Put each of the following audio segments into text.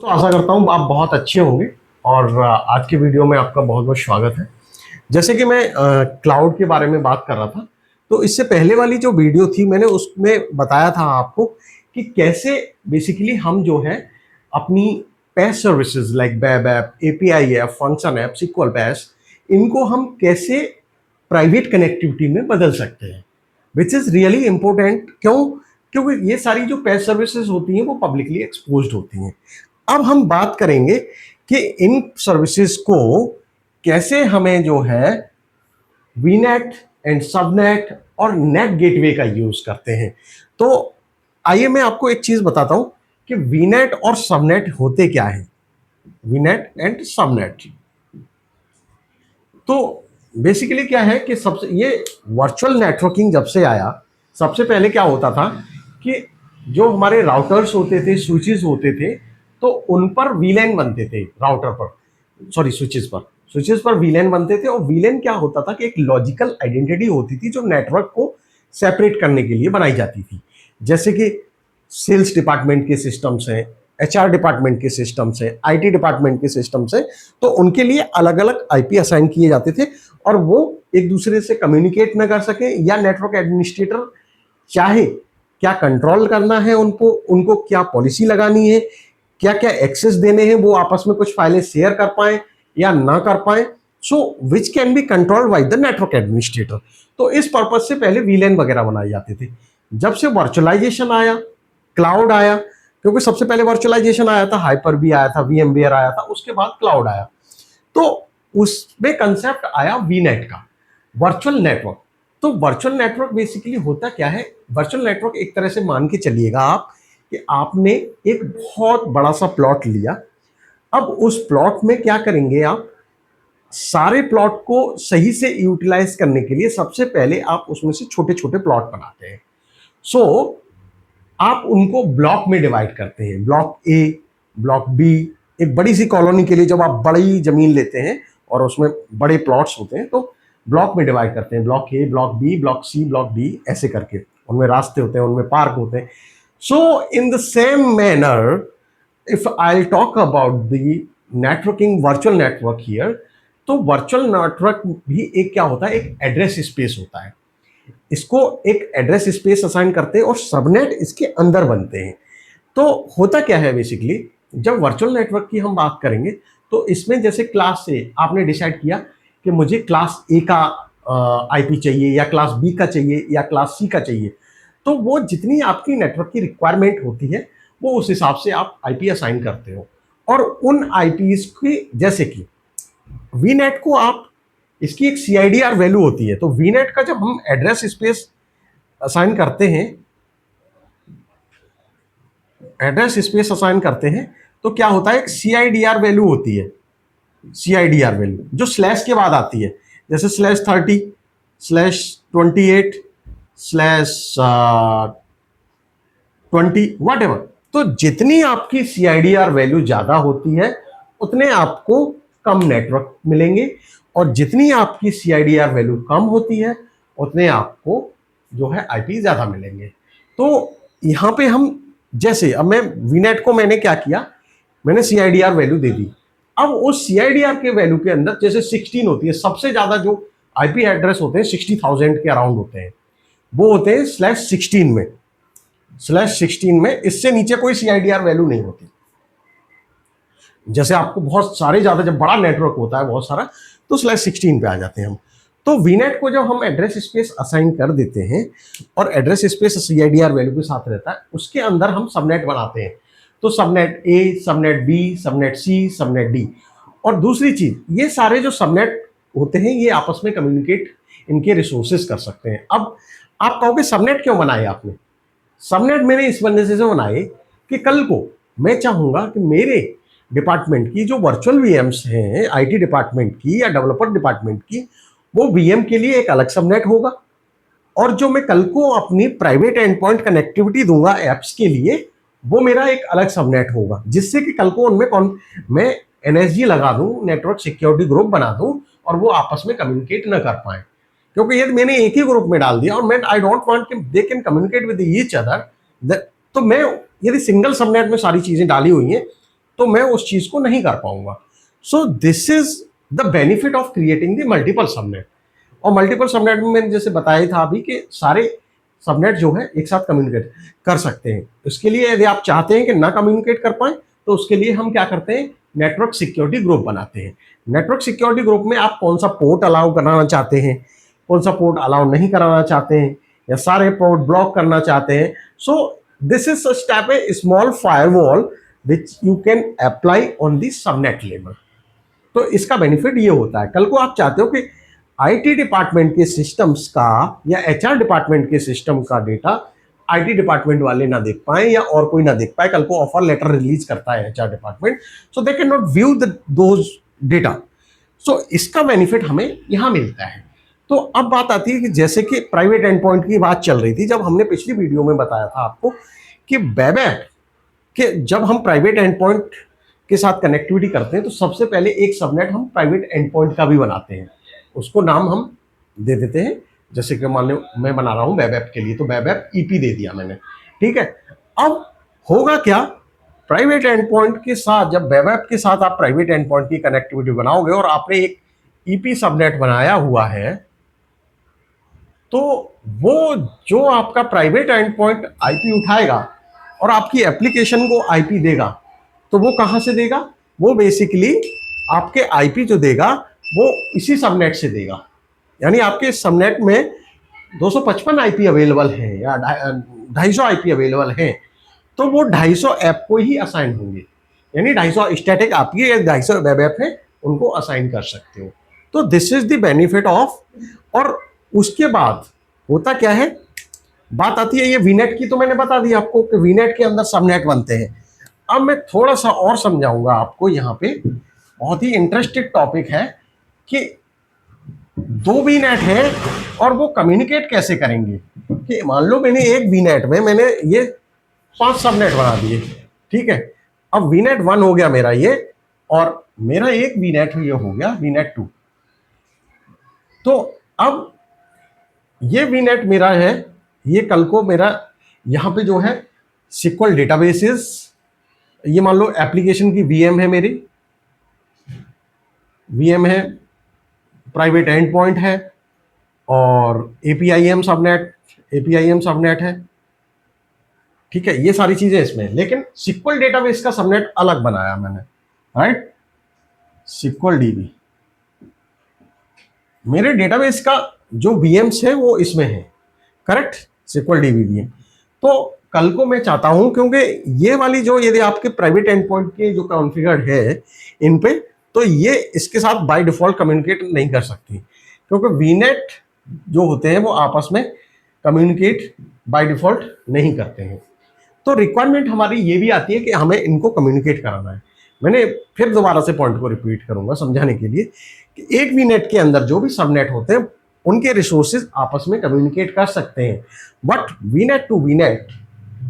तो आशा करता हूँ आप बहुत अच्छे होंगे और आज की वीडियो में आपका बहुत बहुत स्वागत है। जैसे कि मैं क्लाउड के बारे में बात कर रहा था, तो इससे पहले वाली जो वीडियो थी मैंने उसमें बताया था आपको कि कैसे बेसिकली हम जो है अपनी PaaS services like web app, API app, function app, SQL PaaS, इनको हम कैसे प्राइवेट कनेक्टिविटी में बदल सकते हैं, विच इज़ रियली इम्पोर्टेंट। क्यों? क्योंकि ये सारी जो पैस सर्विसेज होती हैं वो पब्लिकली एक्सपोज्ड होती हैं। अब हम बात करेंगे कि इन सर्विसेज को कैसे हमें जो है वीनेट एंड सबनेट और नेट गेटवे का यूज करते हैं। तो आइए मैं आपको एक चीज बताता हूं कि वीनेट और सबनेट होते क्या है। वीनेट एंड सबनेट तो बेसिकली क्या है कि सबसे ये वर्चुअल नेटवर्किंग जब से आया, सबसे पहले क्या होता था कि जो हमारे राउटर्स होते थे, स्विचेस होते थे, तो उन पर वीलैन बनते थे, राउटर पर, सॉरी स्विचेस पर वीलैन बनते थे। और वीलैन क्या होता था कि एक लॉजिकल आइडेंटिटी होती थी जो नेटवर्क को सेपरेट करने के लिए बनाई जाती थी। जैसे कि सेल्स डिपार्टमेंट के सिस्टम्स हैं, एचआर डिपार्टमेंट के सिस्टम्स हैं, आईटी डिपार्टमेंट के सिस्टम्स हैं, तो उनके लिए अलग अलग आईपी असाइन किए जाते थे और वो एक दूसरे से कम्युनिकेट न कर सके, या नेटवर्क एडमिनिस्ट्रेटर चाहे क्या कंट्रोल करना है उनको, उनको क्या पॉलिसी लगानी है, क्या क्या एक्सेस देने हैं, वो आपस में कुछ फाइलें शेयर कर पाए या ना कर पाए, so which can be controlled by the network administrator. तो इस पर्पज से पहले वीलैन वगैरह बनाए जाते थे। जब से वर्चुअलाइजेशन आया, क्लाउड आया, क्योंकि सबसे पहले वर्चुअलाइजेशन आया था, हाइपर भी आया था, वीएमवेयर आया था, उसके बाद क्लाउड आया, तो उसमें कंसेप्ट आया वीनेट का, वर्चुअल नेटवर्क। तो वर्चुअल नेटवर्क बेसिकली होता क्या है? वर्चुअल नेटवर्क एक तरह से मान के चलिएगा आप कि आपने एक बहुत बड़ा सा प्लॉट लिया। अब उस प्लॉट में क्या करेंगे आप? सारे प्लॉट को सही से यूटिलाइज करने के लिए सबसे पहले आप उसमें से छोटे छोटे प्लॉट बनाते हैं। सो आप उनको ब्लॉक में डिवाइड करते हैं, ब्लॉक ए, ब्लॉक बी। एक बड़ी सी कॉलोनी के लिए जब आप बड़ी जमीन लेते हैं और उसमें बड़े प्लॉट्स होते हैं, तो ब्लॉक में डिवाइड करते हैं, block A, block B, block C, block D, ऐसे करके। उनमें रास्ते होते हैं, उनमें पार्क होते हैं। So in the same manner, if I'll talk about the networking virtual network here, तो वर्चुअल नेटवर्क भी एक क्या होता है? एक एड्रेस स्पेस होता है। इसको एक एड्रेस स्पेस असाइन करते हैं और सबनेट इसके अंदर बनते हैं। तो होता क्या है बेसिकली, जब वर्चुअल नेटवर्क की हम बात करेंगे तो इसमें जैसे क्लास से आपने डिसाइड किया कि मुझे क्लास ए का आईपी चाहिए, या क्लास बी का चाहिए, या क्लास सी का चाहिए, तो वो जितनी आपकी नेटवर्क की रिक्वायरमेंट होती है वो उस हिसाब से आप आईपी असाइन करते हो। और उन आईपीज की, जैसे कि वीनेट को आप, इसकी एक सीआईडीआर वैल्यू होती है। तो वीनेट का जब हम एड्रेस स्पेस असाइन करते हैं, तो क्या होता है? एक सीआईडीआर वैल्यू होती है, सीआईडीआर वैल्यू जो स्लैश के बाद आती है, जैसे /30, /28, /20, वट एवर। तो जितनी आपकी सीआईडीआर वैल्यू ज्यादा होती है उतने आपको कम नेटवर्क मिलेंगे, और जितनी आपकी सीआईडीआर वैल्यू कम होती है उतने आपको जो है आईपी ज्यादा मिलेंगे। तो यहाँ पे हम, जैसे अब मैं वीनेट को मैंने क्या किया, मैंने सीआईडीआर वैल्यू दे दी। अब उस सीआईडीआर के वैल्यू के अंदर जैसे 16 होती है, सबसे ज्यादा जो आईपी एड्रेस होते हैं 60,000 के अराउंड होते हैं, वो होते हैं /16 में। /16 में इससे नीचे कोई सीआईडीआर वैल्यू नहीं होती। जैसे आपको बहुत सारे ज्यादा, जब बड़ा नेटवर्क होता है बहुत सारा, तो /16 पे आ जाते हैं हम। तो वीनेट को जब हम एड्रेस स्पेस असाइन कर देते हैं और एड्रेस स्पेस सीआईडीआर वैल्यू के साथ रहता है, उसके अंदर हम सबनेट बनाते हैं। तो सबनेट ए, सबनेट बी, सबनेट सी, सबनेट डी। और दूसरी चीज, ये सारे जो सबनेट होते हैं ये आपस में कम्युनिकेट इनके रिसोर्सेज कर सकते हैं। अब आप कहोगे सबनेट क्यों बनाए आपने? सबनेट मैंने इस वजह से बनाए कि कल को मैं चाहूंगा कि मेरे डिपार्टमेंट की जो वर्चुअल वीएम्स हैं, आईटी डिपार्टमेंट की या डेवलपर डिपार्टमेंट की, वो वीएम के लिए एक अलग सबनेट होगा, और जो मैं कल को अपनी प्राइवेट एंड पॉइंट कनेक्टिविटी दूंगा एप्स के लिए, वो मेरा एक अलग सबनेट होगा, जिससे कि कल को उनमें मैं एनएसजी लगा दूं, नेटवर्क सिक्योरिटी ग्रुप बना दूं, और वो आपस में कम्युनिकेट न कर पाए। क्योंकि यदि मैंने एक ही ग्रुप में डाल दिया और मैं आई डोंट वांट कि they can communicate with each other, तो मैं यदि सिंगल सबनेट में सारी चीजें डाली हुई हैं तो मैं उस चीज को नहीं कर पाऊंगा। So this is the benefit of creating the multiple subnet. और मल्टीपल सबनेट में मैंने जैसे बताया था अभी कि सारे सबनेट जो है एक साथ कम्युनिकेट कर सकते हैं। इसके लिए यदि आप चाहते हैं कि ना कम्युनिकेट कर पाए तो उसके लिए हम क्या करते हैं, नेटवर्क सिक्योरिटी ग्रुप बनाते हैं। नेटवर्क सिक्योरिटी ग्रुप में आप कौन सा पोर्ट अलाउ कराना चाहते हैं, कौन सा पोर्ट अलाउ नहीं कराना चाहते हैं, या सारे पोर्ट ब्लॉक करना चाहते हैं। So this is such type A small firewall which you can apply on the subnet level. तो इसका बेनिफिट ये होता है, कल को आप चाहते हो कि आईटी डिपार्टमेंट के सिस्टम्स का या एचआर डिपार्टमेंट के सिस्टम का डेटा आईटी डिपार्टमेंट वाले ना देख पाए या और कोई ना देख पाए, कल को ऑफर लेटर रिलीज करता है HR department, so they can not view those data. So इसका बेनिफिट हमें यहां मिलता है। तो अब बात आती है कि जैसे कि प्राइवेट एंड पॉइंट की बात चल रही थी, जब हमने पिछली वीडियो में बताया था आपको कि वेब ऐप कि जब हम प्राइवेट एंड पॉइंट के साथ कनेक्टिविटी करते हैं तो सबसे पहले एक सबनेट हम प्राइवेट एंड पॉइंट का भी बनाते हैं, उसको नाम हम दे देते हैं। जैसे कि मान लो मैं बना रहा हूं वेब ऐप के लिए, तो वेब ऐप ईपी दे दिया मैंने, ठीक है। अब होगा क्या, प्राइवेट एंड पॉइंट के साथ, जब वेब ऐप के साथ आप प्राइवेट एंड पॉइंट की कनेक्टिविटी बनाओगे और आपने एक ईपी सबनेट बनाया हुआ है, तो वो जो आपका प्राइवेट एंड पॉइंट आईपी उठाएगा और आपकी एप्लीकेशन को आईपी देगा, तो वो कहां से देगा, वो बेसिकली आपके आईपी जो देगा वो इसी सबनेट से देगा। यानी आपके सबनेट में 255 आईपी अवेलेबल है या 250 आईपी अवेलेबल है, तो वो 250 ऐप को ही असाइन होंगे। यानी 250 स्टैटिक आपकी 250 वेब ऐप है, उनको असाइन कर सकते हो। तो this is the benefit of. और उसके बाद होता क्या है, बात आती है ये वीनेट की, तो मैंने बता दिया आपको कि वीनेट के अंदर सबनेट बनते हैं। अब मैं थोड़ा सा और समझाऊंगा आपको, यहाँ पे बहुत ही इंटरेस्टिंग टॉपिक है कि दो वीनेट है और वो कम्युनिकेट कैसे करेंगे। कि मान लो मैंने एक वीनेट में मैंने ये 5 सबनेट बना दिए, ठीक है। अब वीनेट 1 हो गया मेरा ये, और मेरा एक वीनेट ये हो गया वीनेट 2। तो अब ये वीनेट मेरा है, ये कल को मेरा यहाँ पे जो है सिक्वल डेटाबेसेस, ये मान लो एप्लीकेशन की वीएम है मेरी, वीएम है, प्राइवेट एंड पॉइंट है, और एपीआईएम सबनेट है, ठीक है। ये सारी चीजें इसमें, लेकिन सिक्वल डेटाबेस का सबनेट अलग बनाया मैंने, राइट। सिक्वल डीबी मेरे डेटाबेस का जो वीएम्स है वो इसमें है, करेक्ट, सिक्वल डीबी वीएम। तो कल को मैं चाहता हूं, क्योंकि ये वाली जो यदि आपके प्राइवेट एंड पॉइंट के जो कॉन्फ़िगर्ड है इन पे, तो ये इसके साथ बाय डिफॉल्ट कम्युनिकेट नहीं कर सकती, क्योंकि वीनेट जो होते हैं वो आपस में कम्युनिकेट बाय डिफॉल्ट नहीं करते हैं। तो रिक्वायरमेंट हमारी ये भी आती है कि हमें इनको कम्युनिकेट कराना है। मैंने फिर दोबारा से पॉइंट को रिपीट करूंगा समझाने के लिए कि एक वीनेट के अंदर जो भी सबनेट होते हैं उनके रिसोर्सेज आपस में कम्युनिकेट कर सकते हैं, but VNet to VNet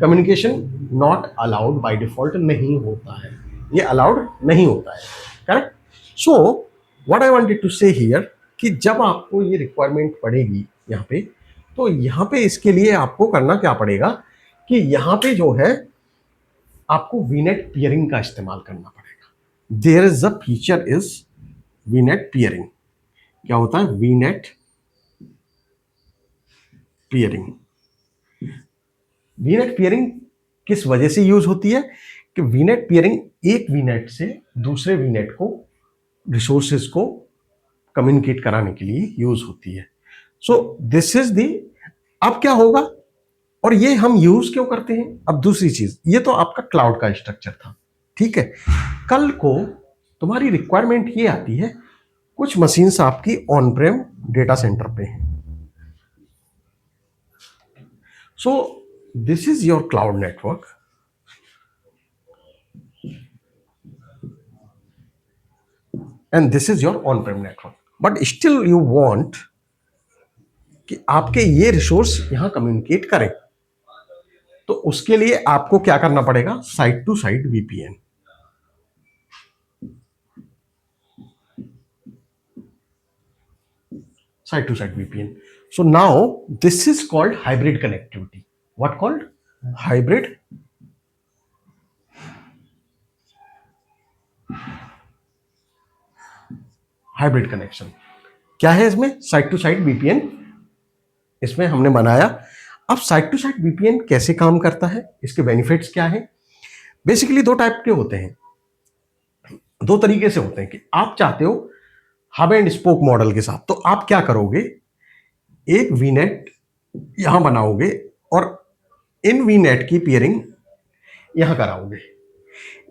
communication not allowed by default नहीं होता है, ये अलाउड नहीं होता है, correct. So what I wanted to say here कि जब आपको ये रिक्वायरमेंट पड़ेगी यहाँ पे, तो यहाँ पे इसके लिए आपको करना क्या पड़ेगा कि यहाँ पे जो है आपको वीनेट पियरिंग का इस्तेमाल करना पड़ेगा। There is a feature is VNet peering. क्या होता है वीनेट पियरिंग? वीनेट पियरिंग किस वजह से यूज होती है कि वीनेट पियरिंग एक वीनेट से दूसरे वीनेट को रिसोर्सेज को कम्युनिकेट कराने के लिए यूज होती है। So this is the. अब क्या होगा, और ये हम यूज क्यों करते हैं, अब दूसरी चीज, ये तो आपका क्लाउड का स्ट्रक्चर था, ठीक है। कल को तुम्हारी रिक्वायरमेंट ये आती है, कुछ मशीन्स आपकी ऑन प्रेम डेटा सेंटर पे हैं। So this is your cloud network, and this is your on Prem network, but still you want कि आपके ये रिसोर्स यहां कम्युनिकेट करें। तो उसके लिए आपको क्या करना पड़ेगा, site to site VPN. Site to site VPN. So now this is called hybrid connectivity. What called? Hybrid hybrid connection क्या है इसमें? साइड टू साइड वीपीएन इसमें हमने बनाया। अब साइड टू साइड वीपीएन कैसे काम करता है, इसके बेनिफिट्स क्या है? बेसिकली दो टाइप के होते हैं, दो तरीके से होते हैं कि आप चाहते हो हब एंड स्पोक मॉडल के साथ, तो आप क्या करोगे, एक वीनेट यहां बनाओगे और इन वीनेट की पेयरिंग यहां कराओगे,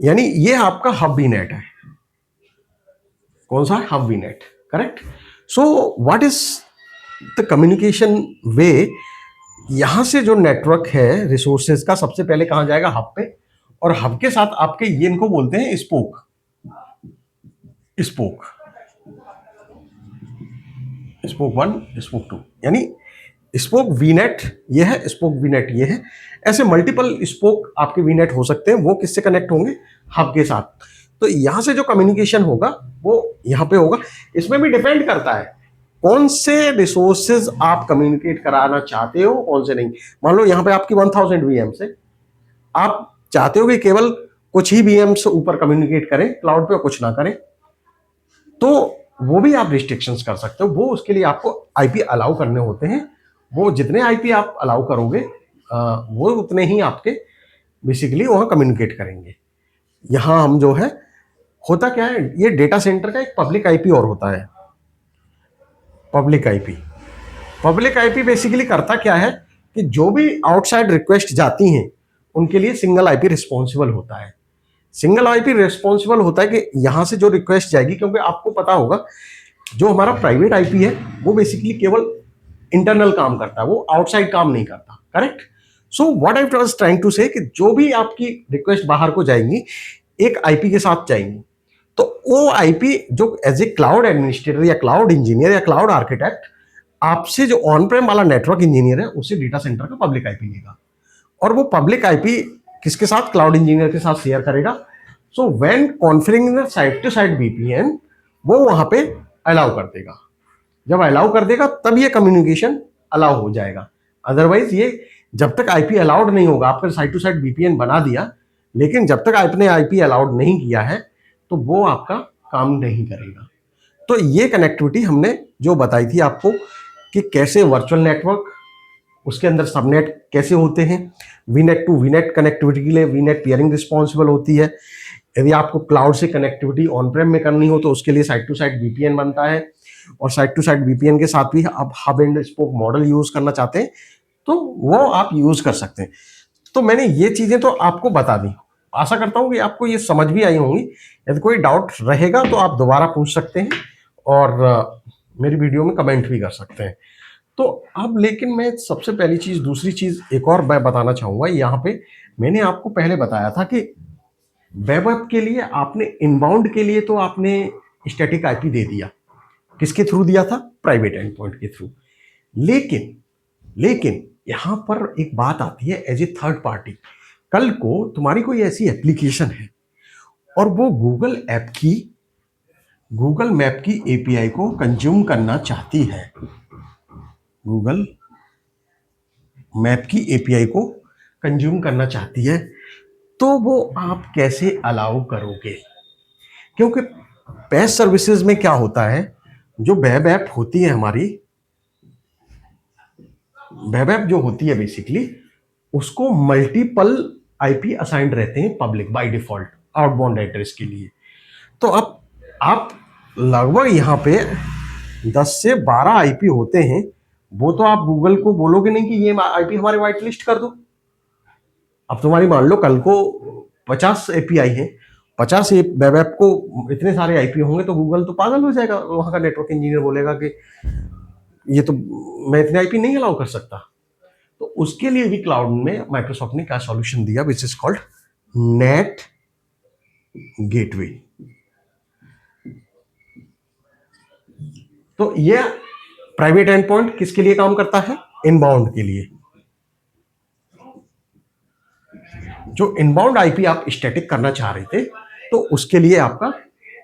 यानी ये आपका हब वीनेट है। कौन सा? Hub VNet, correct. So what is the communication way? यहां से जो नेटवर्क है रिसोर्सेज का, सबसे पहले कहां जाएगा? हब पे, और हब के साथ आपके ये इनको बोलते हैं स्पोक। स्पोक, स्पोक 1, स्पोक 2, यानी स्पोक वीनेट ये है, स्पोक वीनेट ये है। ऐसे मल्टीपल स्पोक आपके वीनेट हो सकते हैं, वो किससे कनेक्ट होंगे? हब के साथ। तो यहां से जो कम्युनिकेशन होगा वो यहां पे होगा। इसमें भी डिपेंड करता है कौन से रिसोर्सेज आप कम्युनिकेट कराना चाहते हो, कौन से नहीं। मान लो यहां पे आपकी 1000 वीएम से आप चाहते हो कि केवल कुछ ही वीएम से ऊपर कम्युनिकेट करें, क्लाउड पे कुछ ना करें, तो वो भी आप रिस्ट्रिक्शंस कर सकते हो। वो उसके लिए आपको आईपी अलाउ करने होते हैं। वो जितने आईपी आप अलाउ करोगे वो उतने ही आपके बेसिकली वहां कम्युनिकेट करेंगे। यहां हम जो है, होता क्या है, ये डेटा सेंटर का एक पब्लिक आईपी और होता है। Public IP, public IP basically करता क्या है कि जो भी आउटसाइड रिक्वेस्ट जाती हैं उनके लिए सिंगल आईपी रिस्पॉन्सिबल होता है। सिंगल आईपी रिस्पॉन्सिबल होता है कि यहां से जो रिक्वेस्ट जाएगी, क्योंकि आपको पता होगा जो हमारा प्राइवेट आईपी है वो बेसिकली केवल इंटरनल काम करता है, वो आउटसाइड काम नहीं करता, correct. So what I was trying to say कि जो भी आपकी रिक्वेस्ट बाहर को जाएंगी एक आईपी के साथ जाएंगी, तो वो आईपी जो एज ए क्लाउड एडमिनिस्ट्रेटर या क्लाउड इंजीनियर या क्लाउड आर्किटेक्ट आपसे जो ऑन प्रेम वाला नेटवर्क इंजीनियर है उससे डेटा सेंटर का पब्लिक आईपी लेगा, और वो पब्लिक आईपी किसके साथ? क्लाउड इंजीनियर के साथ शेयर करेगा। So when configuring side to side VPN वो वहां पे अलाउ कर देगा। जब अलाउ कर देगा तब ये कम्युनिकेशन अलाउ हो जाएगा। अदरवाइज ये जब तक आईपी अलाउड नहीं होगा, आपने साइड टू साइड वीपीएन बना दिया लेकिन जब तक आपने आईपी अलाउड नहीं किया है तो वो आपका काम नहीं करेगा। तो ये कनेक्टिविटी हमने जो बताई थी आपको कि कैसे वर्चुअल नेटवर्क, उसके अंदर सबनेट कैसे होते हैं। वीनेट टू वीनेट कनेक्टिविटी के लिए वीनेट पियरिंग रिस्पॉन्सिबल होती है। यदि आपको क्लाउड से कनेक्टिविटी ऑन प्रेम में करनी हो तो उसके लिए साइड टू साइड वीपीएन बनता है, और साइड टू साइड वीपीएन के साथ भी आप hub and spoke model use करना चाहते हैं तो वो आप यूज कर सकते हैं। तो मैंने ये चीजें तो आपको बता दी, आशा करता हूं कि आपको ये समझ भी आई होंगी। यदि कोई डाउट रहेगा तो आप दोबारा पूछ सकते हैं और मेरी वीडियो में कमेंट भी कर सकते हैं। तो अब लेकिन मैं सबसे पहली चीज, दूसरी चीज एक और मैं बताना चाहूंगा। यहाँ पे मैंने आपको पहले बताया था कि वेब ऐप के लिए आपने इनबाउंड के लिए तो आपने स्टैटिक आईपी दे दिया, किसके थ्रू दिया था? प्राइवेट एंड पॉइंट के थ्रू। लेकिन यहां पर एक बात आती है एज ए थर्ड पार्टी। कल को तुम्हारी कोई ऐसी एप्लीकेशन है और वो गूगल मैप की एपीआई को कंज्यूम करना चाहती है, गूगल मैप की एपीआई को कंज्यूम करना चाहती है, तो वो आप कैसे अलाउ करोगे? क्योंकि पेज सर्विसेज में क्या होता है, जो वेब ऐप होती है हमारी, वेब ऐप जो होती है बेसिकली उसको मल्टीपल आईपी असाइंड रहते हैं public by default outbound address के लिए। तो अब आप लगभग यहाँ पे 10 से 12 आईपी होते हैं, वो तो आप गूगल को बोलोगे नहीं कि ये आईपी हमारे व्हाइट लिस्ट कर दो। अब तुम्हारी मान लो कल को 50 एपीआई है, 50 वेब ऐप को इतने सारे आईपी होंगे तो गूगल तो पागल हो जाएगा, वहां का नेटवर्क इंजीनियर बोलेगा कि ये तो मैं इतने आईपी नहीं अलाउ कर सकता। तो उसके लिए भी क्लाउड में माइक्रोसॉफ्ट ने क्या सॉल्यूशन दिया, which is called net gateway. तो ये प्राइवेट एंड पॉइंट किसके लिए काम करता है? इनबाउंड के लिए। जो इनबाउंड आईपी आप स्टैटिक करना चाह रहे थे तो उसके लिए आपका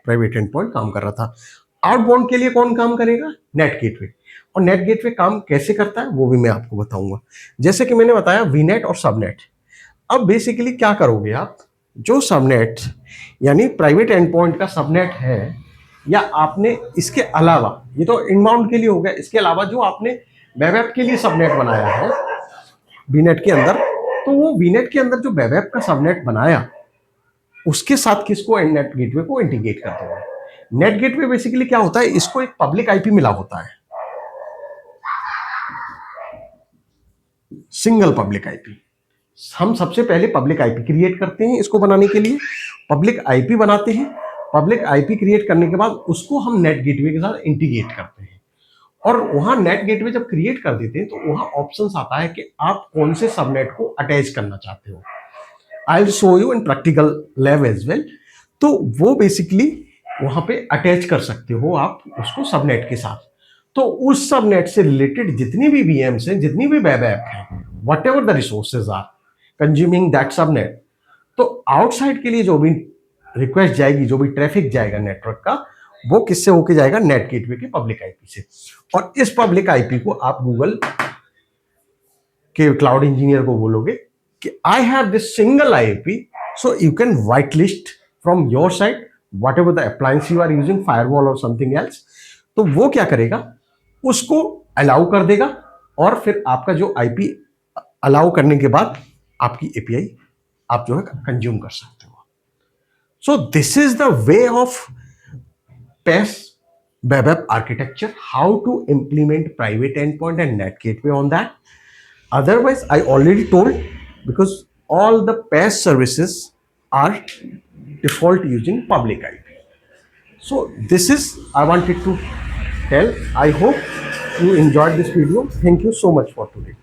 प्राइवेट एंड पॉइंट काम कर रहा था। आउटबाउंड के लिए कौन काम करेगा? Net gateway. और नेट गेटवे काम कैसे करता है वो भी मैं आपको बताऊंगा। जैसे कि मैंने बताया वीनेट और सबनेट। अब बेसिकली क्या करोगे आप, जो सबनेट यानी प्राइवेट एंड पॉइंट का सबनेट है या आपने इसके अलावा, ये तो इनबाउंड के लिए हो गया, इसके अलावा जो आपने वेब ऐप के लिए सबनेट बनाया है वीनेट के अंदर, तो वो वीनेट के अंदर जो वेब ऐप का सबनेट बनाया उसके साथ किसको नेट गेटवे को इंटीग्रेट करते हैं। नेट गेटवे बेसिकली क्या होता है, इसको एक पब्लिक आईपी मिला होता है, सिंगल पब्लिक आईपी। हम सबसे पहले पब्लिक आईपी क्रिएट करते हैं, इसको बनाने के लिए पब्लिक आईपी बनाते हैं। पब्लिक आईपी क्रिएट करने के बाद उसको हम नेट गेटवे के साथ इंटीग्रेट करते हैं, और वहां नेट गेटवे जब क्रिएट कर देते हैं तो वहां ऑप्शंस आता है कि आप कौन से सबनेट को अटैच करना चाहते हो। I will show you in practical lab as well. तो वो बेसिकली वहां पे अटैच कर सकते हो आप उसको सबनेट के साथ। तो उस सबनेट से रिलेटेड जितनी भी वीएम्स हैं, जितनी भी वेब ऐप हैं, whatever the resources are consuming that subnet, तो आउटसाइड के लिए जो भी रिक्वेस्ट जाएगी, जो भी ट्रैफिक जाएगा नेटवर्क का, वो किससे होके जाएगा, नेट गेटवे के पब्लिक आईपी से। और इस पब्लिक आईपी को आप गूगल के क्लाउड इंजीनियर को बोलोगे कि I have this single IP, so you can white list from your side whatever the appliance you are using, firewall और समथिंग एल्स। तो वो क्या करेगा, उसको अलाउ कर देगा, और फिर आपका जो आईपी अलाउ करने के बाद आपकी एपीआई आप जो है कंज्यूम कर सकते हो। So this is the way of PaaS web app architecture, how to implement private endpoint and net gateway on that. Otherwise, I already told, because all the PaaS services are default using public IP. So this is I wanted to tell. I hope you enjoyed this video. Thank you so much for today.